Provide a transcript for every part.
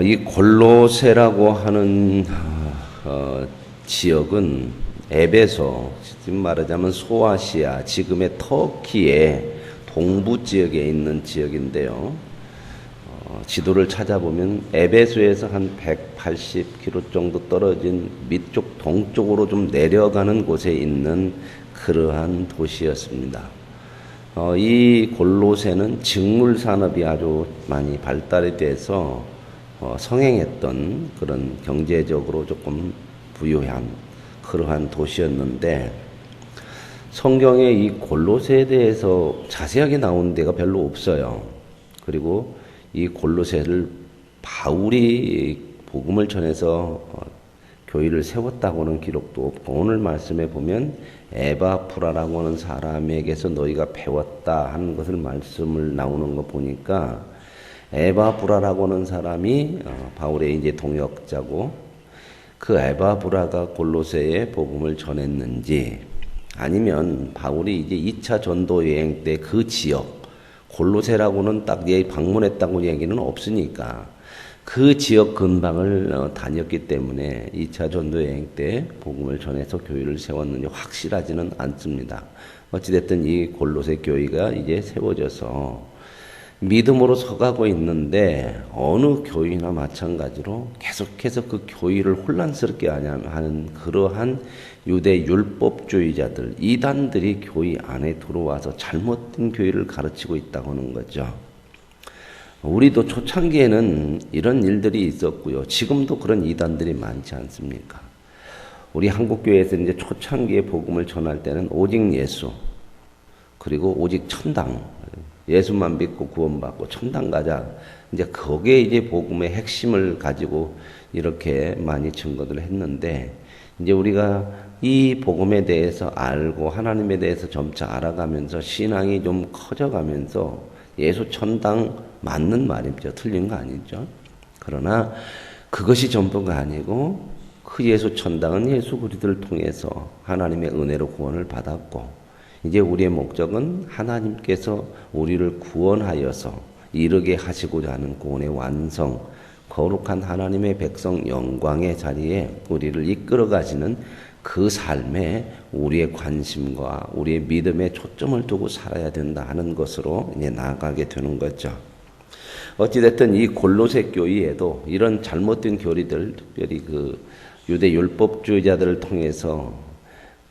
이 골로새라고 하는 지역은 에베소, 지금 말하자면 소아시아, 지금의 터키의 동부 지역에 있는 지역인데요. 지도를 찾아보면 에베소에서 한 180km 정도 떨어진 밑쪽 동쪽으로 좀 내려가는 곳에 있는 그러한 도시였습니다. 이 골로새는 직물 산업이 아주 많이 발달이 돼서 성행했던 그런 경제적으로 조금 부유한 그러한 도시였는데, 성경에 이 골로새에 대해서 자세하게 나오는 데가 별로 없어요. 그리고 이 골로새를 바울이 복음을 전해서 교회를 세웠다고는 기록도 없고, 오늘 말씀에 보면 에바프라라고 하는 사람에게서 너희가 배웠다 하는 것을 말씀을 나오는 거 보니까, 에바브라라고 하는 사람이 바울의 이제 동역자고, 그 에바브라가 골로새에 복음을 전했는지, 아니면 바울이 이제 2차 전도 여행 때 그 지역, 골로새라고는 딱 방문했다고 얘기는 없으니까 그 지역 근방을 다녔기 때문에 2차 전도 여행 때 복음을 전해서 교회를 세웠는지 확실하지는 않습니다. 어찌됐든 이 골로새 교회가 이제 세워져서 믿음으로 서가고 있는데, 어느 교회나 마찬가지로 계속해서 그 교회를 혼란스럽게 하는 그러한 유대 율법주의자들, 이단들이 교회 안에 들어와서 잘못된 교회를 가르치고 있다고 하는 거죠. 우리도 초창기에는 이런 일들이 있었고요. 지금도 그런 이단들이 많지 않습니까? 우리 한국교회에서 이제 초창기에 복음을 전할 때는 오직 예수, 그리고 오직 천당, 예수만 믿고 구원받고 천당 가자. 이제 거기에 이제 복음의 핵심을 가지고 이렇게 많이 증거를 했는데, 이제 우리가 이 복음에 대해서 알고 하나님에 대해서 점차 알아가면서 신앙이 좀 커져가면서 예수 천당 맞는 말이죠. 틀린 거 아니죠. 그러나 그것이 전부가 아니고, 그 예수 천당은 예수 그리스도를 통해서 하나님의 은혜로 구원을 받았고, 이제 우리의 목적은 하나님께서 우리를 구원하여서 이르게 하시고자 하는 구원의 완성, 거룩한 하나님의 백성 영광의 자리에 우리를 이끌어 가시는 그 삶에 우리의 관심과 우리의 믿음에 초점을 두고 살아야 된다 하는 것으로 이제 나아가게 되는 거죠. 어찌됐든 이 골로새 교회에도 이런 잘못된 교리들, 특별히 그 유대 율법주의자들을 통해서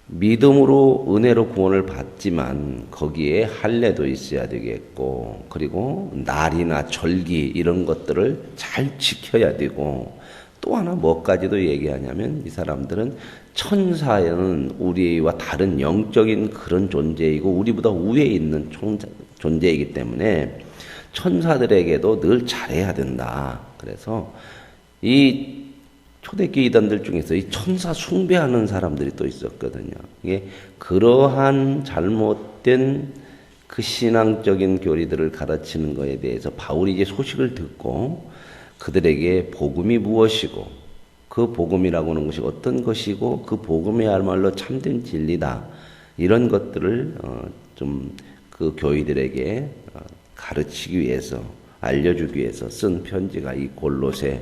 믿음으로 은혜로 구원을 받지만 거기에 할례도 있어야 되겠고, 그리고 날이나 절기 이런 것들을 잘 지켜야 되고, 또 하나 뭐까지도 얘기하냐면, 이 사람들은 천사는 우리와 다른 영적인 그런 존재이고 우리보다 우위에 있는 존재이기 때문에 천사들에게도 늘 잘해야 된다. 그래서 이 초대교회 이단들 중에서 이 천사 숭배하는 사람들이 또 있었거든요. 이게 그러한 잘못된 그 신앙적인 교리들을 가르치는 것에 대해서 바울이 이제 소식을 듣고 그들에게 복음이 무엇이고, 그 복음이라고 하는 것이 어떤 것이고, 그 복음이야말로 참된 진리다, 이런 것들을 좀 그 교회들에게 가르치기 위해서, 알려주기 위해서 쓴 편지가 이 골로새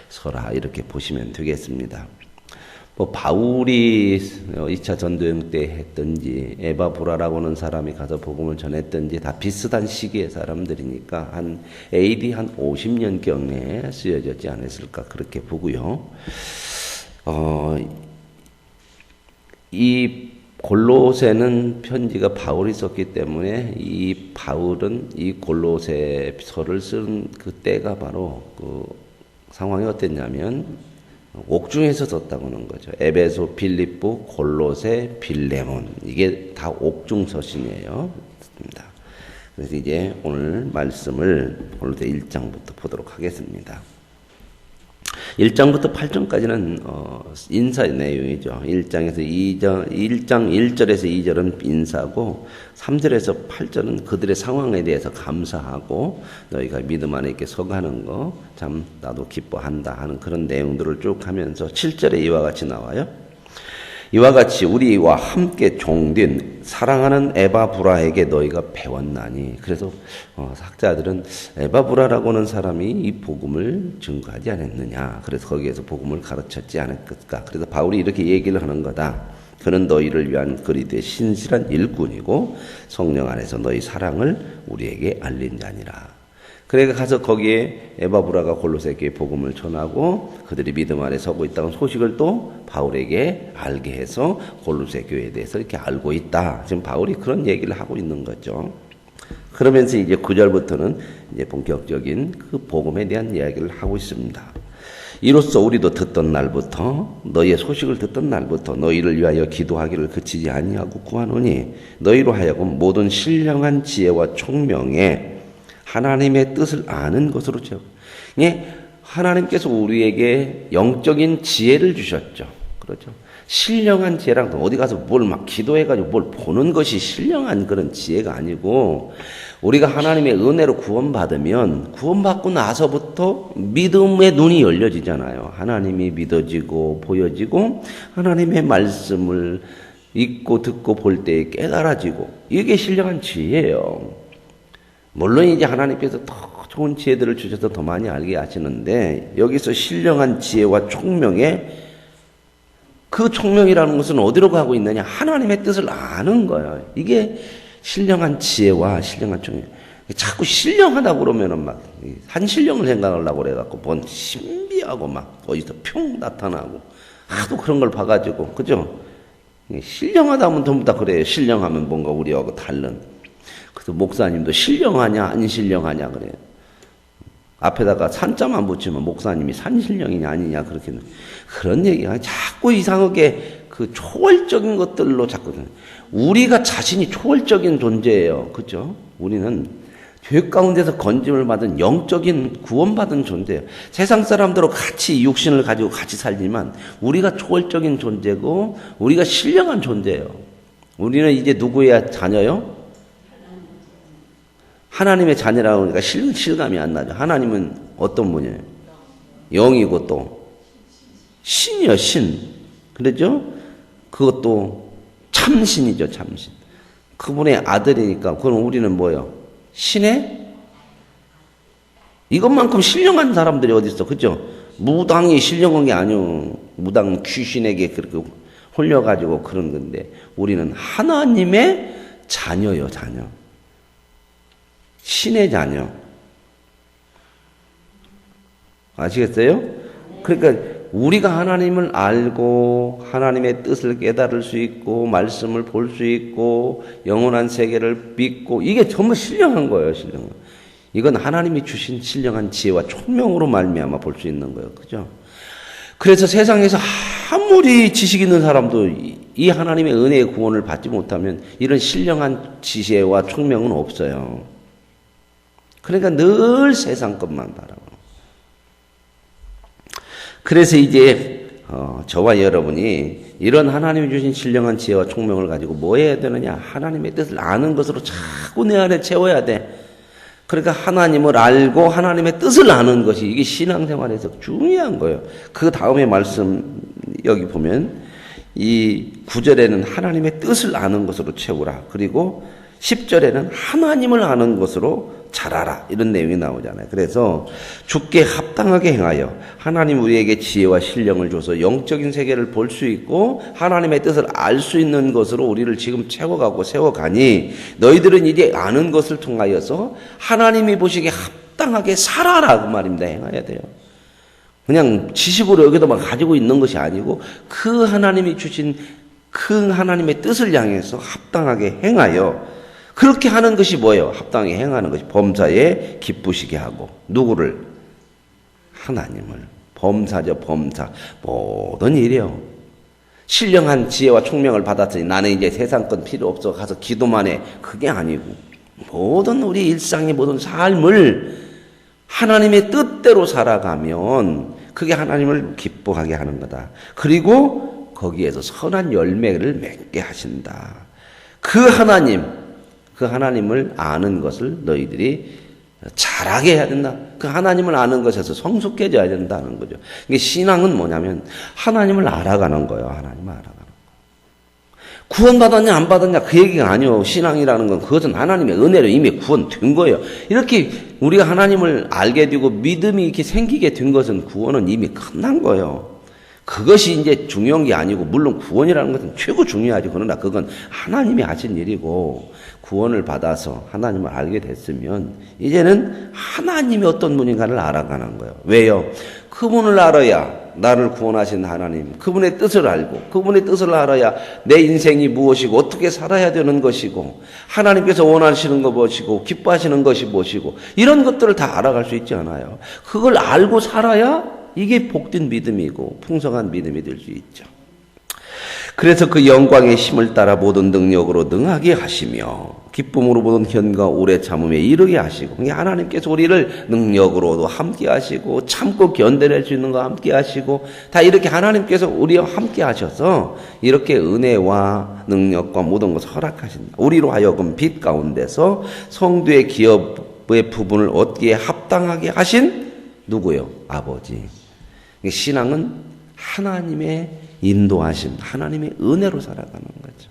서라, 이렇게 보시면 되겠습니다. 뭐 바울이 2차 전도여행 때 했든지 에바브라라고 하는 사람이 가서 복음을 전했든지 다 비슷한 시기의 사람들이니까 한 AD 한 50년경에 쓰여졌지 않았을까 그렇게 보고요. 이 골로새는 편지가 바울이 썼기 때문에 이 바울은 이 골로새서를 쓴 그 때가 바로 그 상황이 어땠냐면 옥중에서 썼다고 하는 거죠. 에베소, 빌립보, 골로새, 빌레몬, 이게 다 옥중 서신이에요. 그래서 이제 오늘 말씀을 골로새 1장부터 보도록 하겠습니다. 1장부터 8장까지는 인사의 내용이죠. 1장 1절에서 2절은 인사고, 3절에서 8절은 그들의 상황에 대해서 감사하고 너희가 믿음 안에 있게 서가는 거 참 나도 기뻐한다 하는 그런 내용들을 쭉 하면서 7절에 이와 같이 나와요. 이와 같이 우리와 함께 종된 사랑하는 에바브라에게 너희가 배웠나니. 그래서 학자들은 에바브라라고 하는 사람이 이 복음을 증거하지 않았느냐. 그래서 거기에서 복음을 가르쳤지 않았을까. 그래서 바울이 이렇게 얘기를 하는 거다. 그는 너희를 위한 그리스도의 신실한 일꾼이고 성령 안에서 너희 사랑을 우리에게 알린 자니라. 그래가 가서 거기에 에바브라가 골로새 교회 복음을 전하고 그들이 믿음 안에 서고 있다는 소식을 또 바울에게 알게 해서 골로새 교회에 대해서 이렇게 알고 있다. 지금 바울이 그런 얘기를 하고 있는 거죠. 그러면서 이제 9절부터는 이제 본격적인 그 복음에 대한 이야기를 하고 있습니다. 이로써 우리도 듣던 날부터 너희의 소식을 듣던 날부터 너희를 위하여 기도하기를 그치지 아니하고 구하노니 너희로 하여금 모든 신령한 지혜와 총명에 하나님의 뜻을 아는 것으로 채워. 예, 하나님께서 우리에게 영적인 지혜를 주셨죠. 그렇죠. 신령한 지혜랑 어디 가서 뭘 막 기도해가지고 뭘 보는 것이 신령한 그런 지혜가 아니고 우리가 하나님의 은혜로 구원받으면 구원받고 나서부터 믿음의 눈이 열려지잖아요. 하나님이 믿어지고 보여지고 하나님의 말씀을 읽고 듣고 볼 때 깨달아지고 이게 신령한 지혜예요. 물론 이제 하나님께서 더 좋은 지혜들을 주셔서 더 많이 알게 하시는데 여기서 신령한 지혜와 총명에 그 총명이라는 것은 어디로 가고 있느냐? 하나님의 뜻을 아는 거예요. 이게 신령한 지혜와 신령한 총명. 자꾸 신령하다고 그러면은 막 한신령을 생각하려고 그래갖고 뭔 신비하고 막 어디서 평 나타나고 하도 그런 걸 봐가지고 그죠? 신령하다 하면 전부 다 그래요. 신령하면 뭔가 우리하고 다른. 그래서 목사님도 신령하냐 안 신령하냐 그래요. 앞에다가 산자만 붙이면 목사님이 산신령이냐 아니냐 그렇게 그런 얘기가 자꾸 이상하게 그 초월적인 것들로 자꾸 우리가 자신이 초월적인 존재예요. 그죠? 우리는 죄 가운데서 건짐을 받은 영적인 구원받은 존재예요. 세상 사람들하고 같이 육신을 가지고 같이 살지만 우리가 초월적인 존재고 우리가 신령한 존재예요. 우리는 이제 누구의 자녀요? 하나님의 자녀라고 하니까 실감이 안 나죠. 하나님은 어떤 분이에요? 영이고 또 신이요, 신. 그렇죠? 그것도 참신이죠, 참신. 그분의 아들이니까 그럼 우리는 뭐예요? 신의? 이것만큼 신령한 사람들이 어디 있어? 그죠? 무당이 신령한 게 아니요. 무당 귀신에게 그렇게 홀려가지고 그런 건데 우리는 하나님의 자녀요, 자녀. 신의 자녀. 아시겠어요? 그러니까 우리가 하나님을 알고 하나님의 뜻을 깨달을 수 있고 말씀을 볼 수 있고 영원한 세계를 믿고 이게 전부 신령한 거예요. 신령한. 이건 하나님이 주신 신령한 지혜와 총명으로 말미암아 볼 수 있는 거예요. 그죠? 그래서 세상에서 아무리 지식 있는 사람도 이 하나님의 은혜의 구원을 받지 못하면 이런 신령한 지혜와 총명은 없어요. 그러니까 늘 세상 것만 바라고. 그래서 이제 저와 여러분이 이런 하나님이 주신 신령한 지혜와 총명을 가지고 뭐 해야 되느냐? 하나님의 뜻을 아는 것으로 자꾸 내 안에 채워야 돼. 그러니까 하나님을 알고 하나님의 뜻을 아는 것이 이게 신앙생활에서 중요한 거예요. 그 다음에 말씀 여기 보면 이 9절에는 하나님의 뜻을 아는 것으로 채우라. 그리고 10절에는 하나님을 아는 것으로 잘하라. 이런 내용이 나오잖아요. 그래서 주께 합당하게 행하여 하나님 우리에게 지혜와 신령을 줘서 영적인 세계를 볼 수 있고 하나님의 뜻을 알 수 있는 것으로 우리를 지금 채워가고 세워가니 너희들은 이제 아는 것을 통하여서 하나님이 보시기에 합당하게 살아라. 그 말입니다. 행해야 돼요. 그냥 지식으로 여기다만 가지고 있는 것이 아니고 그 하나님이 주신 그 하나님의 뜻을 향해서 합당하게 행하여 그렇게 하는 것이 뭐예요? 합당하게 행하는 것이 범사에 기쁘시게 하고 누구를? 하나님을. 범사죠, 범사. 모든 일이요. 신령한 지혜와 총명을 받았으니 나는 이제 세상 건 필요 없어 가서 기도만 해. 그게 아니고 모든 우리 일상의 모든 삶을 하나님의 뜻대로 살아가면 그게 하나님을 기뻐하게 하는 거다. 그리고 거기에서 선한 열매를 맺게 하신다. 그 하나님을 아는 것을 너희들이 잘하게 해야 된다. 그 하나님을 아는 것에서 성숙해져야 된다는 거죠. 이게 신앙은 뭐냐면 하나님을 알아가는 거예요. 하나님을 알아가는 거. 구원받았냐 안 받았냐 그 얘기가 아니요. 신앙이라는 건 그것은 하나님의 은혜로 이미 구원된 거예요. 이렇게 우리가 하나님을 알게 되고 믿음이 이렇게 생기게 된 것은 구원은 이미 끝난 거예요. 그것이 이제 중요한 게 아니고, 물론 구원이라는 것은 최고 중요하죠. 그러나 그건 하나님이 하신 일이고, 구원을 받아서 하나님을 알게 됐으면 이제는 하나님이 어떤 분인가를 알아가는 거예요. 왜요? 그분을 알아야 나를 구원하신 하나님, 그분의 뜻을 알고, 그분의 뜻을 알아야 내 인생이 무엇이고 어떻게 살아야 되는 것이고, 하나님께서 원하시는 것 무엇이고 기뻐하시는 것이 무엇이고, 이런 것들을 다 알아갈 수 있지 않아요. 그걸 알고 살아야 이게 복된 믿음이고 풍성한 믿음이 될 수 있죠. 그래서 그 영광의 힘을 따라 모든 능력으로 능하게 하시며 기쁨으로 모든 견과 오래 참음에 이르게 하시고, 하나님께서 우리를 능력으로도 함께 하시고 참고 견뎌낼 수 있는 거 함께 하시고, 다 이렇게 하나님께서 우리와 함께 하셔서 이렇게 은혜와 능력과 모든 것을 허락하신다. 우리로 하여금 빛 가운데서 성도의 기업의 부분을 얻기에 합당하게 하신 누구요? 아버지. 신앙은 하나님의 인도하심, 하나님의 은혜로 살아가는 거죠.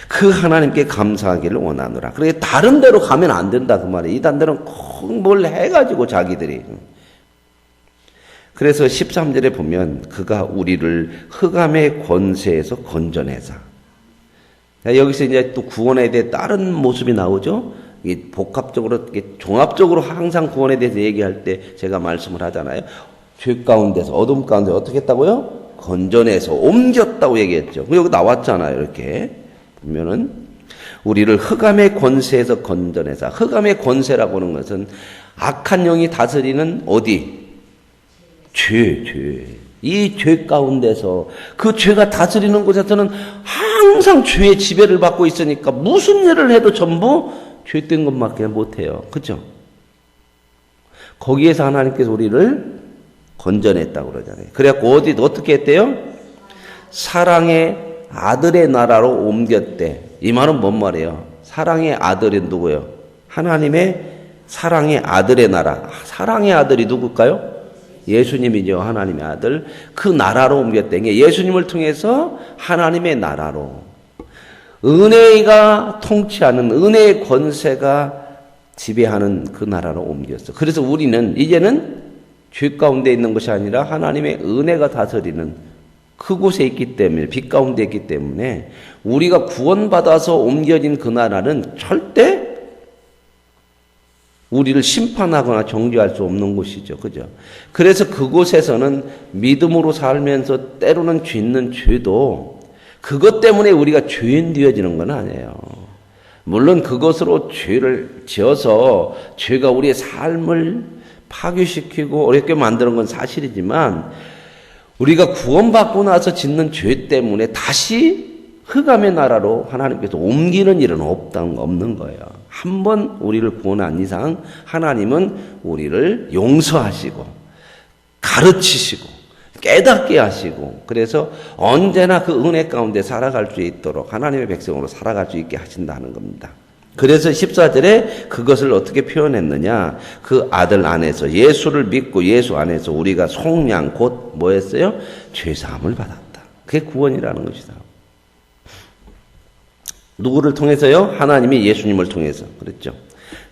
그 하나님께 감사하기를 원하노라. 그러게 다른 데로 가면 안 된다 그 말이에요. 이단들은 꼭 뭘 해가지고 자기들이. 그래서 13절에 보면 그가 우리를 흑암의 권세에서 건져내사. 여기서 이제 또 구원에 대해 다른 모습이 나오죠. 복합적으로, 종합적으로 항상 구원에 대해서 얘기할 때 제가 말씀을 하잖아요. 죄 가운데서, 어둠 가운데 어떻게 했다고요? 건져내서 옮겼다고 얘기했죠. 여기 나왔잖아요. 이렇게 보면은 우리를 흑암의 권세에서 건져내사. 흑암의 권세라고 하는 것은 악한 영이 다스리는 어디? 죄. 이 죄 가운데서, 그 죄가 다스리는 곳에서는 항상 죄의 지배를 받고 있으니까 무슨 일을 해도 전부 죄된 것밖에 못해요. 그죠? 거기에서 하나님께서 우리를 건져냈다고 그러잖아요. 그래갖고 어떻게 했대요? 사랑의 아들의 나라로 옮겼대. 이 말은 뭔 말이에요? 사랑의 아들이 누구예요? 하나님의 사랑의 아들의 나라. 사랑의 아들이 누굴까요? 예수님이죠. 하나님의 아들. 그 나라로 옮겼대. 예수님을 통해서 하나님의 나라로. 은혜가 통치하는, 은혜의 권세가 지배하는 그 나라로 옮겼어. 그래서 우리는 이제는 죄 가운데 있는 것이 아니라 하나님의 은혜가 다스리는 그곳에 있기 때문에, 빛 가운데 있기 때문에 우리가 구원받아서 옮겨진 그 나라는 절대 우리를 심판하거나 정죄할 수 없는 곳이죠. 그죠? 그래서 그곳에서는 믿음으로 살면서 때로는 짓는 죄도 그것 때문에 우리가 죄인 되어지는 건 아니에요. 물론 그것으로 죄를 지어서 죄가 우리의 삶을 파괴시키고 어렵게 만드는 건 사실이지만, 우리가 구원받고 나서 짓는 죄 때문에 다시 흑암의 나라로 하나님께서 옮기는 일은 없는 거예요. 한번 우리를 구원한 이상 하나님은 우리를 용서하시고 가르치시고 깨닫게 하시고, 그래서 언제나 그 은혜 가운데 살아갈 수 있도록 하나님의 백성으로 살아갈 수 있게 하신다는 겁니다. 그래서 14절에 그것을 어떻게 표현했느냐? 그 아들 안에서, 예수를 믿고 예수 안에서 우리가 속량 곧 뭐 했어요? 죄사함을 받았다. 그게 구원이라는 것이다. 누구를 통해서요? 하나님이 예수님을 통해서. 그랬죠.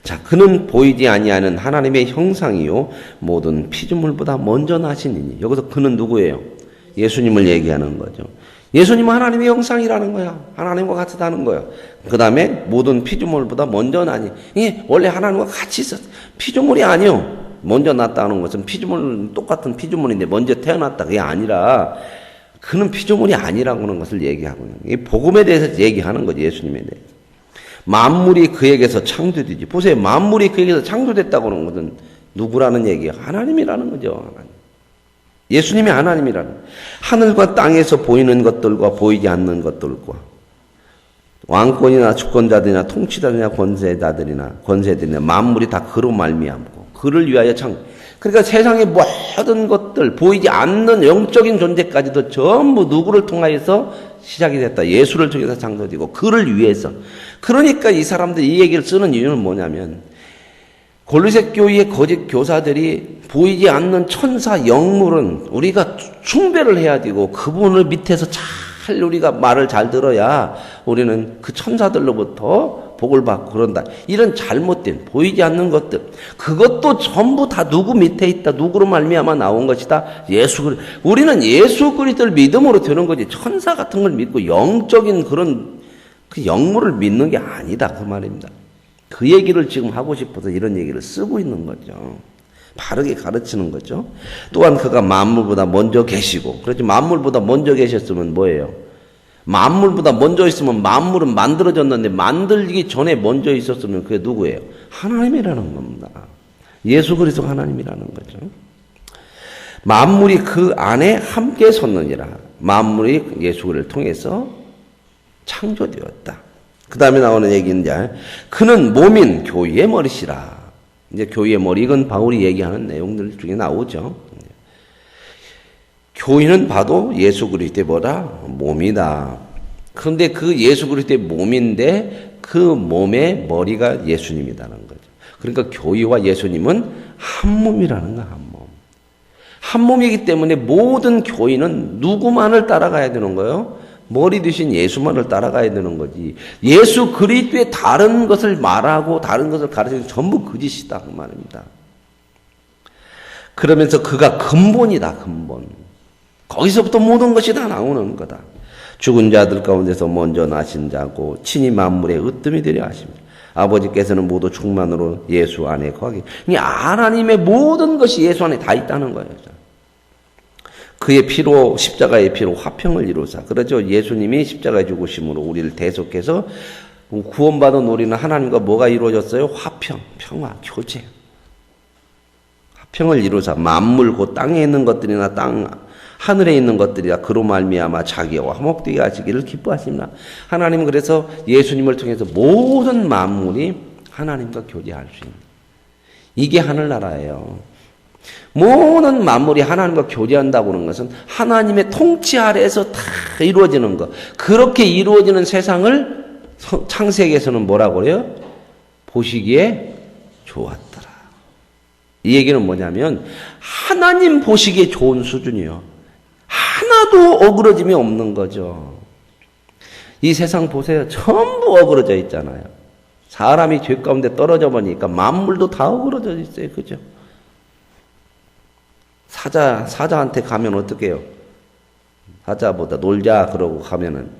자, 그는 보이지 아니하는 하나님의 형상이요 모든 피조물보다 먼저 나시니니. 여기서 그는 누구예요? 예수님을 얘기하는 거죠. 예수님은 하나님의 형상이라는 거야. 하나님과 같다는 거야. 그 다음에 모든 피조물보다 먼저 나니. 이게 원래 하나님과 같이 있었어. 피조물이 아니요. 먼저 났다는 것은 피조물, 똑같은 피조물인데 먼저 태어났다. 그게 아니라 그는 피조물이 아니라고 하는 것을 얘기하고 있는 거예요. 이 복음에 대해서 얘기하는 거지. 예수님에 대해서. 만물이 그에게서 창조되지. 보세요. 만물이 그에게서 창조됐다고 하는 것은 누구라는 얘기예요? 하나님이라는 거죠. 하나님. 예수님이 하나님이라는 거예요. 하늘과 땅에서 보이는 것들과 보이지 않는 것들과 왕권이나 주권자들이나 통치자들이나 권세들이나 만물이 다 그로 말미암고 그를 위하여 그러니까 세상의 모든 것들, 보이지 않는 영적인 존재까지도 전부 누구를 통하여서 시작이 됐다. 예수를 통해서 창조되고 그를 위해서. 그러니까 이 사람들이 이 얘기를 쓰는 이유는 뭐냐면, 골로새 교회의 거짓 교사들이 보이지 않는 천사 영물은 우리가 숭배를 해야 되고 그분을 밑에서 잘 잘 우리가 말을 잘 들어야 우리는 그 천사들로부터 복을 받고 그런다. 이런 잘못된 보이지 않는 것들, 그것도 전부 다 누구 밑에 있다. 누구로 말미암아 나온 것이다. 우리는 예수 그리스도를 믿음으로 되는 거지. 천사 같은 걸 믿고 영적인 그런 그 영물을 믿는 게 아니다. 그 말입니다. 그 얘기를 지금 하고 싶어서 이런 얘기를 쓰고 있는 거죠. 바르게 가르치는 거죠. 또한 그가 만물보다 먼저 계시고, 그렇지 만물보다 먼저 계셨으면 뭐예요? 만물보다 먼저 있으면 만물은 만들어졌는데 만들기 전에 먼저 있었으면 그게 누구예요? 하나님이라는 겁니다. 예수 그리스도 하나님이라는 거죠. 만물이 그 안에 함께 섰느니라. 만물이 예수 그리스도를 통해서 창조되었다. 그 다음에 나오는 얘기인데, 그는 몸인 교회의 머리시라. 이제 교회의 머리, 이건 바울이 얘기하는 내용들 중에 나오죠. 교회는 봐도 예수 그리스도의 뭐다? 몸이다. 그런데 그 예수 그리스도의 몸인데 그 몸의 머리가 예수님이라는 거죠. 그러니까 교회와 예수님은 한 몸이라는 거야, 한 몸. 한 몸이기 때문에 모든 교회는 누구만을 따라가야 되는 거예요? 머리 대신 예수만을 따라가야 되는 거지. 예수 그리스도의 다른 것을 말하고 다른 것을 가르치는 전부 거짓이다 그 말입니다. 그러면서 그가 근본이다, 근본. 거기서부터 모든 것이 다 나오는 거다. 죽은 자들 가운데서 먼저 나신 자고 친히 만물의 으뜸이 되려 하십니다. 아버지께서는 모두 충만으로 예수 안에 거하게. 하나님의 모든 것이 예수 안에 다 있다는 거예요. 그의 피로, 십자가의 피로 화평을 이루사. 그렇죠. 예수님이 십자가에 죽으심으로 우리를 대속해서 구원받은 우리는 하나님과 뭐가 이루어졌어요? 화평, 평화, 교제. 화평을 이루사. 만물 곧 땅에 있는 것들이나 하늘에 있는 것들이라 그로 말미암아 자기와 화목되게 하시기를 기뻐하십니다. 하나님은 그래서 예수님을 통해서 모든 만물이 하나님과 교제할 수 있는, 이게 하늘나라예요. 모든 만물이 하나님과 교제한다고 하는 것은 하나님의 통치 아래에서 다 이루어지는 것. 그렇게 이루어지는 세상을 창세기에서는 뭐라고 그래요? 보시기에 좋았더라. 이 얘기는 뭐냐면 하나님 보시기에 좋은 수준이요. 하나도 어그러짐이 없는 거죠. 이 세상 보세요. 전부 어그러져 있잖아요. 사람이 죄 가운데 떨어져 보니까 만물도 다 어그러져 있어요. 그죠? 사자한테 가면 어떻게 해요? 사자보다 놀자 그러고 가면은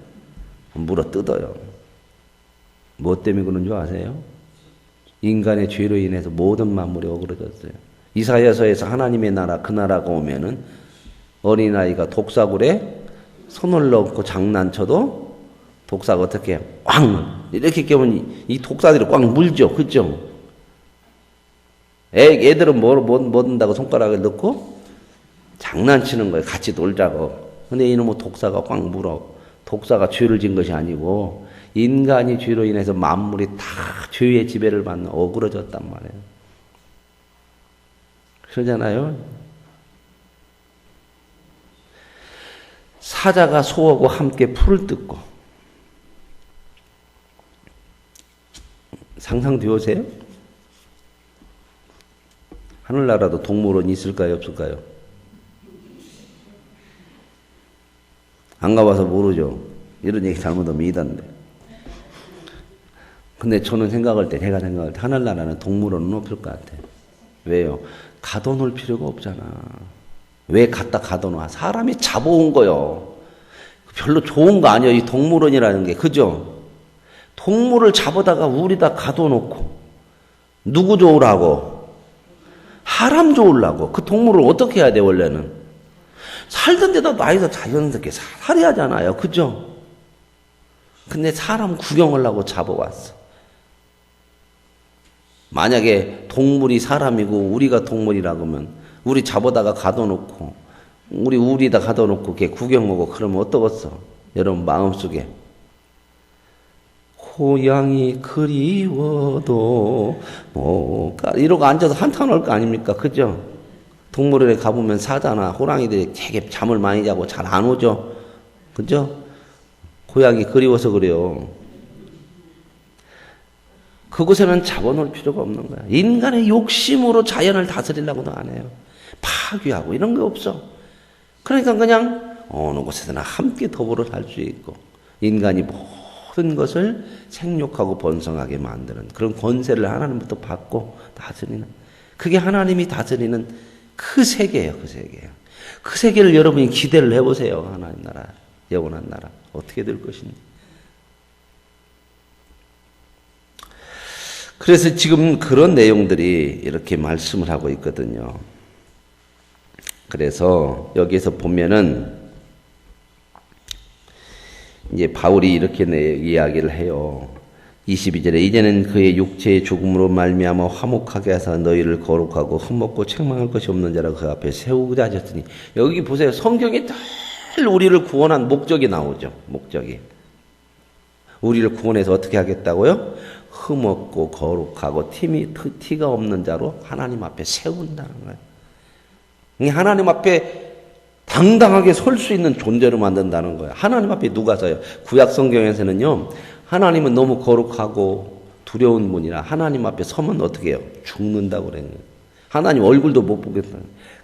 물어 뜯어요. 뭐 때문에 그런 줄 아세요? 인간의 죄로 인해서 모든 만물이 어그러졌어요. 이사야서에서 하나님의 나라, 그 나라가 오면은 어린아이가 독사굴에 손을 넣고 장난쳐도 독사가 어떻게 해요? 꽝! 이렇게 깨면 이 독사들이 꽝 물죠. 그죠? 애들은 뭐 든다고 손가락을 넣고 장난치는 거예요. 같이 놀자고. 근데 이놈의 독사가 꽝 물어. 독사가 죄를 진 것이 아니고 인간이 죄로 인해서 만물이 다 죄의 지배를 받는, 어그러졌단 말이에요. 그러잖아요. 사자가 소하고 함께 풀을 뜯고. 상상되오세요? 하늘나라도 동물원이 있을까요? 없을까요? 안 가봐서 모르죠. 이런 얘기 잘못하면 이단데. 근데 저는 제가 생각할 때 하늘나라는 동물원은 없을 것 같아요. 왜요? 가둬놓을 필요가 없잖아. 왜 갖다 가둬놔? 사람이 잡아온 거요. 별로 좋은 거 아니에요. 이 동물원이라는 게. 그죠? 동물을 잡아다가 우리다 가둬놓고 누구 좋으라고? 사람 좋으려고. 그 동물을 어떻게 해야 돼 원래는? 살던 데다 놔서 자연스럽게 살해하잖아요. 그죠? 근데 사람 구경하려고 잡아왔어. 만약에 동물이 사람이고 우리가 동물이라고 하면 우리 잡아다가 가둬놓고 우리다 가둬놓고 걔 구경하고 그러면 어떠겠어? 여러분 마음속에 고향이 그리워도 뭐가 이러고 앉아서 한탄 할 거 아닙니까? 그죠? 동물원에 가보면 사자나 호랑이들이 되게 잠을 많이 자고 잘 안 오죠? 그죠? 고향이 그리워서 그래요. 그곳에는 잡아놓을 필요가 없는 거야. 인간의 욕심으로 자연을 다스리려고도 안 해요. 파괴하고 이런 게 없어. 그러니까 그냥 어느 곳에서나 함께 더불어 살 수 있고 인간이 모든 것을 생육하고 번성하게 만드는 그런 권세를 하나님부터 받고 다스리는 그게 하나님이 다스리는 그 세계예요. 그 세계예요. 그 세계를 여러분이 기대를 해보세요. 하나님 나라, 영원한 나라 어떻게 될 것인지. 그래서 지금 그런 내용들이 이렇게 말씀을 하고 있거든요. 그래서 여기에서 보면은 이제 바울이 이렇게 이야기를 해요. 22절에 이제는 그의 육체의 죽음으로 말미암아 화목하게 하사 너희를 거룩하고 흠없고 책망할 것이 없는 자라 그 앞에 세우고자 하셨으니 여기 보세요. 성경에 늘 우리를 구원한 목적이 나오죠. 목적이. 우리를 구원해서 어떻게 하겠다고요? 흠없고 거룩하고 티가 없는 자로 하나님 앞에 세운다는 거예요. 하나님 앞에 당당하게 설 수 있는 존재로 만든다는 거예요. 하나님 앞에 누가 서요? 구약 성경에서는요. 하나님은 너무 거룩하고 두려운 분이라 하나님 앞에 서면 어떻게 해요? 죽는다고 그랬는 거예요. 하나님 얼굴도 못 보겠다.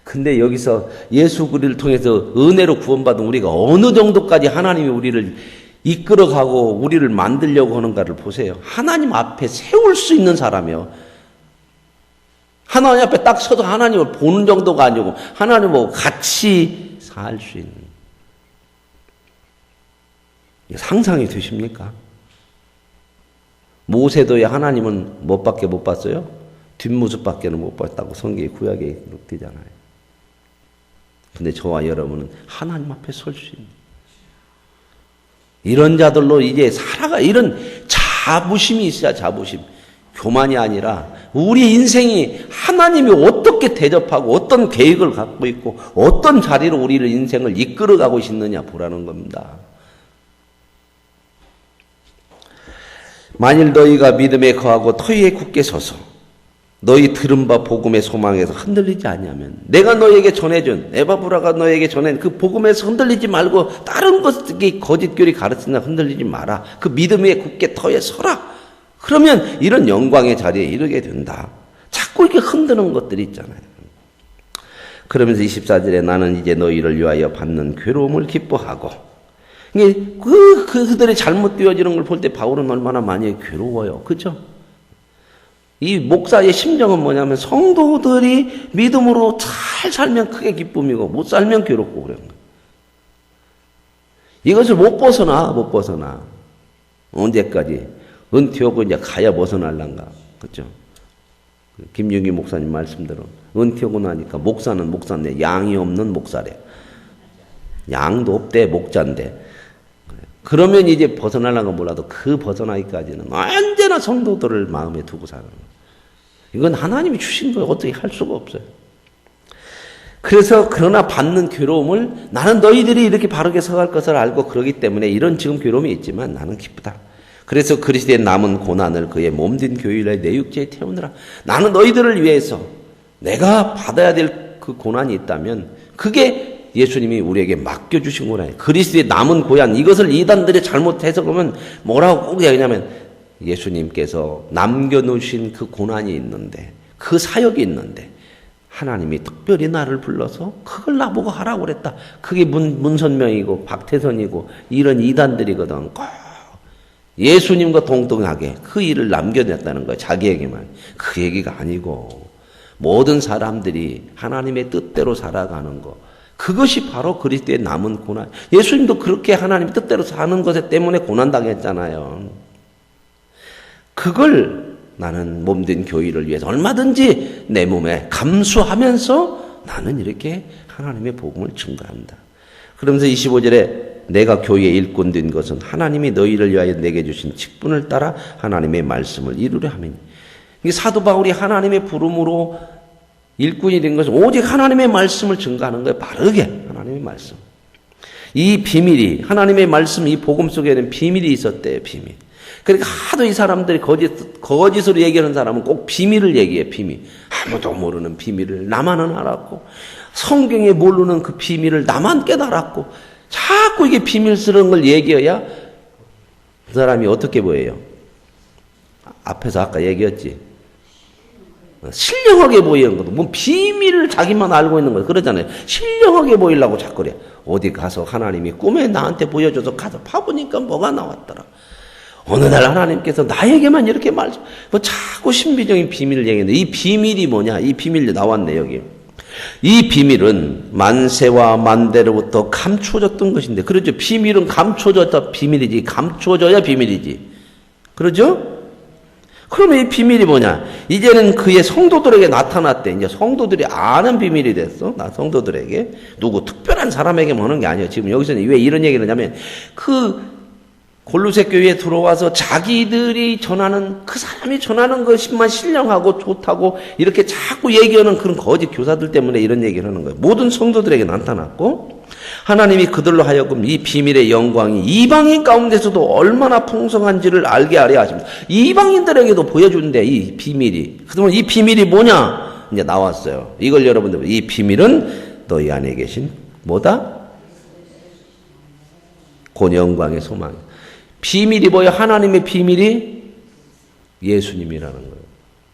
근데 여기서 예수 그리스도를 통해서 은혜로 구원받은 우리가 어느 정도까지 하나님이 우리를 이끌어가고 우리를 만들려고 하는가를 보세요. 하나님 앞에 세울 수 있는 사람이요. 하나님 앞에 딱 서도 하나님을 보는 정도가 아니고 하나님하고 같이 살 수 있는. 상상이 되십니까? 모세도야 하나님은 뭐밖에 못 봤어요? 뒷모습밖에는 못 봤다고 성경에 구약에 기록되잖아요. 근데 저와 여러분은 하나님 앞에 설 수 있는 이런 자들로 이제 살아가. 이런 자부심이 있어야 자부심. 교만이 아니라 우리 인생이 하나님이 어떻게 대접하고 어떤 계획을 갖고 있고 어떤 자리로 우리를 인생을 이끌어가고 있느냐 보라는 겁니다. 만일 너희가 믿음에 거하고 터위에 굳게 서서 너희 들은 바 복음의 소망에서 흔들리지 아니하면 내가 너희에게 전해준 에바브라가 너희에게 전한 그 복음에서 흔들리지 말고 다른 것이 거짓교리 가르치나 흔들리지 마라. 그 믿음에 굳게 터에 서라. 그러면 이런 영광의 자리에 이르게 된다. 자꾸 이렇게 흔드는 것들이 있잖아요. 그러면서 24절에 나는 이제 너희를 위하여 받는 괴로움을 기뻐하고 그들이 잘못 되어지는 걸 볼 때 바울은 얼마나 많이 괴로워요. 그죠? 이 목사의 심정은 뭐냐면 성도들이 믿음으로 잘 살면 크게 기쁨이고 못 살면 괴롭고 그런 거예요. 이것을 못 벗어나. 언제까지? 은퇴하고 이제 가야 벗어날란가. 그죠? 김윤기 목사님 말씀대로 은퇴하고 나니까 목사는 목사인데 양이 없는 목사래. 양도 없대, 목자인데. 그러면 이제 벗어나려고 몰라도 그 벗어나기까지는 언제나 성도들을 마음에 두고 사는 거예요. 이건 하나님이 주신 거예요. 어떻게 할 수가 없어요. 그래서 그러나 받는 괴로움을 나는 너희들이 이렇게 바르게 서갈 것을 알고 그러기 때문에 이런 지금 괴로움이 있지만 나는 기쁘다. 그래서 그리스도의 남은 고난을 그의 몸된 교회에 내 육체에 태우느라. 나는 너희들을 위해서 내가 받아야 될 그 고난이 있다면 그게 예수님이 우리에게 맡겨주신 거라요. 그리스도의 남은 고난, 이것을 이단들이 잘못해서 그러면 뭐라고 꼭 얘기하냐면 예수님께서 남겨놓으신 그 고난이 있는데 그 사역이 있는데 하나님이 특별히 나를 불러서 그걸 나보고 하라고 그랬다. 그게 문선명이고 박태선이고 이런 이단들이거든. 꼭 예수님과 동등하게 그 일을 남겨냈다는 거예요. 자기에게만. 그 얘기가 아니고 모든 사람들이 하나님의 뜻대로 살아가는 거. 그것이 바로 그리스도의 남은 고난. 예수님도 그렇게 하나님의 뜻대로 사는 것 때문에 고난당했잖아요. 그걸 나는 몸된 교회를 위해서 얼마든지 내 몸에 감수하면서 나는 이렇게 하나님의 복음을 증거한다. 그러면서 25절에 내가 교회의 일꾼 된 것은 하나님이 너희를 위하여 내게 주신 직분을 따라 하나님의 말씀을 이루려 함이니. 사도 바울이 하나님의 부름으로 일꾼이 된 것은 오직 하나님의 말씀을 증거하는 거예요. 바르게 하나님의 말씀. 이 비밀이 하나님의 말씀 이 복음 속에는 비밀이 있었대요. 비밀. 그러니까 하도 이 사람들이 거짓으로 얘기하는 사람은 꼭 비밀을 얘기해. 비밀. 아무도 모르는 비밀을 나만은 알았고 성경에 모르는 그 비밀을 나만 깨달았고 자꾸 이게 비밀스러운 걸 얘기해야 그 사람이 어떻게 보여요? 앞에서 아까 얘기했지. 신령하게 보이는 것도, 뭐 비밀을 자기만 알고 있는 거 그러잖아요. 신령하게 보이려고 자꾸 그래. 어디 가서 하나님이 꿈에 나한테 보여줘서 가서 파보니까 뭐가 나왔더라. 어느 날 하나님께서 나에게만 이렇게 뭐 자꾸 신비적인 비밀을 얘기했는데, 이 비밀이 뭐냐? 이 비밀이 나왔네, 여기. 이 비밀은 만세와 만대로부터 감추어졌던 것인데, 그렇죠? 비밀은 감추어졌다 비밀이지, 감추어져야 비밀이지. 그러죠? 그러면 이 비밀이 뭐냐? 이제는 그의 성도들에게 나타났대. 이제 성도들이 아는 비밀이 됐어. 나 성도들에게. 누구 특별한 사람에게만 하는 게 아니에요. 지금 여기서는 왜 이런 얘기를 하냐면, 그 골로새 교회에 들어와서 자기들이 전하는, 그 사람이 전하는 것만 신령하고 좋다고 이렇게 자꾸 얘기하는 그런 거짓 교사들 때문에 이런 얘기를 하는 거예요. 모든 성도들에게 나타났고, 하나님이 그들로 하여금 이 비밀의 영광이 이방인 가운데서도 얼마나 풍성한지를 알게 하려 하십니다. 이방인들에게도 보여준대, 이 비밀이. 그러면 이 비밀이 뭐냐? 이제 나왔어요. 이걸 여러분들, 이 비밀은 너희 안에 계신 뭐다? 곧 영광의 소망. 비밀이 뭐예요? 하나님의 비밀이 예수님이라는 거예요.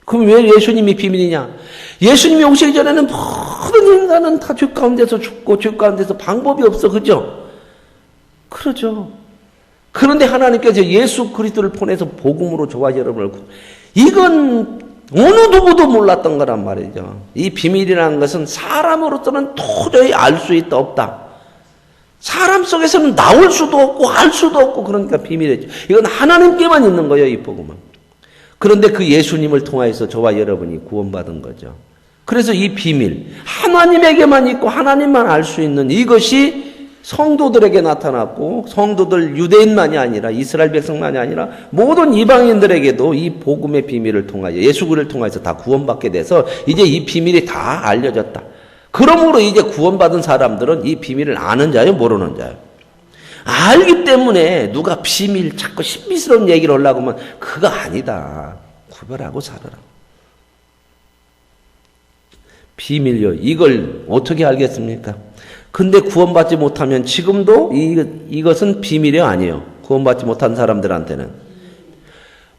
그럼 왜 예수님이 비밀이냐? 예수님이 오시기 전에는 모든 인간은 다 죄 가운데서 죽고 죄 가운데서 방법이 없어. 그죠? 그러죠. 그런데 하나님께서 예수 그리스도를 보내서 복음으로 저와 여러분을 이건 어느 누구도 몰랐던 거란 말이죠. 이 비밀이라는 것은 사람으로서는 도저히 알 수 있다 없다. 사람 속에서는 나올 수도 없고 알 수도 없고, 그러니까 비밀이죠. 이건 하나님께만 있는 거예요, 이 복음은. 그런데 그 예수님을 통하여서 저와 여러분이 구원받은 거죠. 그래서 이 비밀, 하나님에게만 있고 하나님만 알 수 있는 이것이 성도들에게 나타났고, 성도들 유대인만이 아니라 이스라엘 백성만이 아니라 모든 이방인들에게도 이 복음의 비밀을 통하여, 예수 그리스도를 통해서 다 구원받게 돼서 이제 이 비밀이 다 알려졌다. 그러므로 이제 구원받은 사람들은 이 비밀을 아는 자요, 모르는 자요. 알기 때문에 누가 비밀, 자꾸 신비스러운 얘기를 하려고 하면 그거 아니다. 구별하고 살아라. 비밀요. 이걸 어떻게 알겠습니까? 근데 구원받지 못하면 지금도 이것은 비밀이 아니에요. 구원받지 못한 사람들한테는.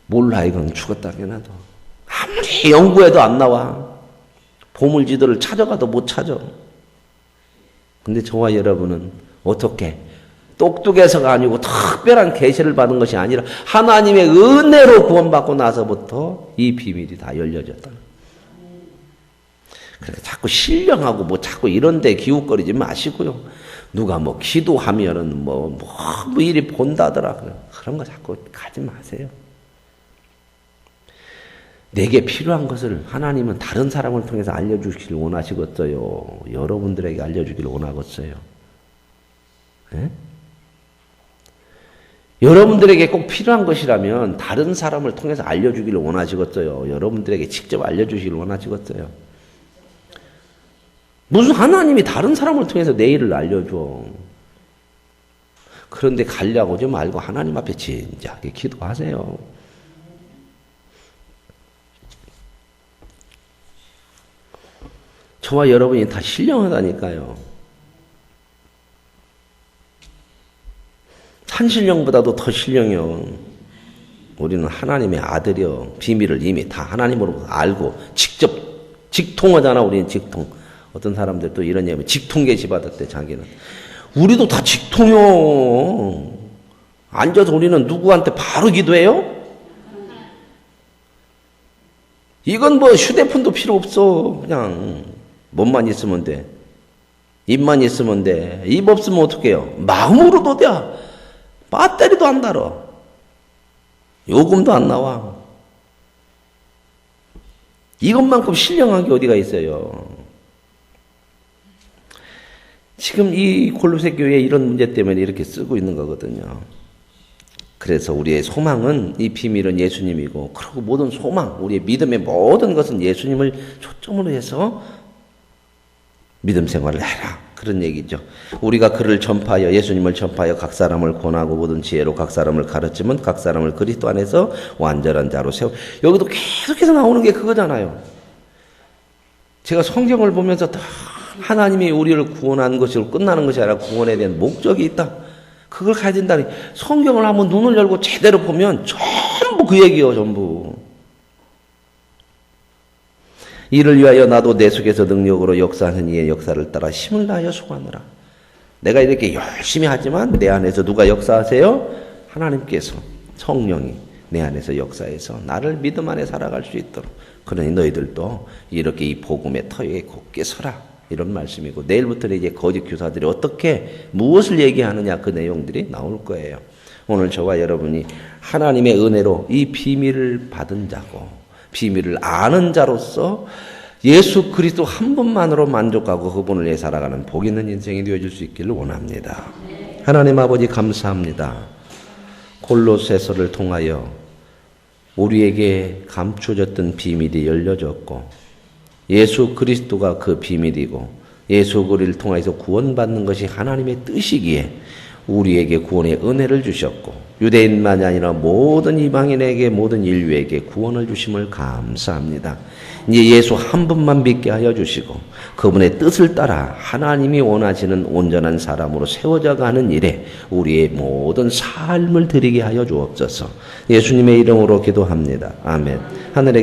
몰라, 이건 죽었다 깨나도. 아무리 연구해도 안 나와. 보물지도를 찾아가도 못 찾아. 근데 저와 여러분은 어떻게? 똑똑해서가 아니고 특별한 계시를 받은 것이 아니라 하나님의 은혜로 구원받고 나서부터 이 비밀이 다 열려졌다. 그래서 자꾸 신령하고 뭐 자꾸 이런 데 기웃거리지 마시고요. 누가 뭐 기도하면은 뭐 일이 본다더라. 그런 거 자꾸 가지 마세요. 내게 필요한 것을 하나님은 다른 사람을 통해서 알려주기를 원하시겠어요. 여러분들에게 알려주기를 원하겠어요. 네? 여러분들에게 꼭 필요한 것이라면 다른 사람을 통해서 알려주기를 원하시겠어요. 여러분들에게 직접 알려주기를 원하시겠어요. 무슨 하나님이 다른 사람을 통해서 내 일을 알려줘. 그런데 가려고 하지 말고 하나님 앞에 진지하게 기도하세요. 저와 여러분이 다 신령하다니까요. 산신령보다도 더 신령해요. 우리는 하나님의 아들이요. 비밀을 이미 다 하나님으로 알고 직접 직통하잖아. 우리는 직통. 어떤 사람들 또 이런 얘기하면 직통 계시 받았대, 자기는. 우리도 다 직통이요. 앉아서 우리는 누구한테 바로 기도해요? 이건 뭐 휴대폰도 필요 없어. 그냥 몸만 있으면 돼. 입만 있으면 돼. 입 없으면 어떡해요? 마음으로도 돼. 배터리도 안 달아. 요금도 안 나와. 이것만큼 신령한 게 어디가 있어요? 지금 이 골로새 교회에 이런 문제 때문에 이렇게 쓰고 있는 거거든요. 그래서 우리의 소망은, 이 비밀은 예수님이고, 그리고 모든 소망, 우리의 믿음의 모든 것은 예수님을 초점으로 해서 믿음 생활을 해라. 그런 얘기죠. 우리가 그를 전파하여, 예수님을 전파하여 각 사람을 권하고 모든 지혜로 각 사람을 가르치면 각 사람을 그리스도 안에서 완전한 자로 세워. 여기도 계속해서 나오는 게 그거잖아요. 제가 성경을 보면서 다 하나님이 우리를 구원한 것으로 끝나는 것이 아니라 구원에 대한 목적이 있다. 그걸 가야 된다니. 성경을 한번 눈을 열고 제대로 보면 전부 그 얘기예요, 전부. 이를 위하여 나도 내 속에서 능력으로 역사하는 이의 역사를 따라 힘을 다하여 소하노라. 내가 이렇게 열심히 하지만 내 안에서 누가 역사하세요? 하나님께서, 성령이 내 안에서 역사해서 나를 믿음 안에 살아갈 수 있도록. 그러니 너희들도 이렇게 이 복음의 터에 굳게 서라. 이런 말씀이고, 내일부터는 이제 거짓 교사들이 어떻게 무엇을 얘기하느냐, 그 내용들이 나올 거예요. 오늘 저와 여러분이 하나님의 은혜로 이 비밀을 받은 자고 비밀을 아는 자로서 예수 그리스도 한 분만으로 만족하고 그분을 위해 살아가는 복 있는 인생이 되어질 수 있기를 원합니다. 하나님 아버지 감사합니다. 골로새서를 통하여 우리에게 감춰졌던 비밀이 열려졌고 예수 그리스도가 그 비밀이고 예수 그리스도를 통해서 구원받는 것이 하나님의 뜻이기에 우리에게 구원의 은혜를 주셨고 유대인만이 아니라 모든 이방인에게 모든 인류에게 구원을 주심을 감사합니다. 이제 예수 한 분만 믿게 하여 주시고 그분의 뜻을 따라 하나님이 원하시는 온전한 사람으로 세워져 가는 일에 우리의 모든 삶을 드리게 하여 주옵소서. 예수님의 이름으로 기도합니다. 아멘. 하늘의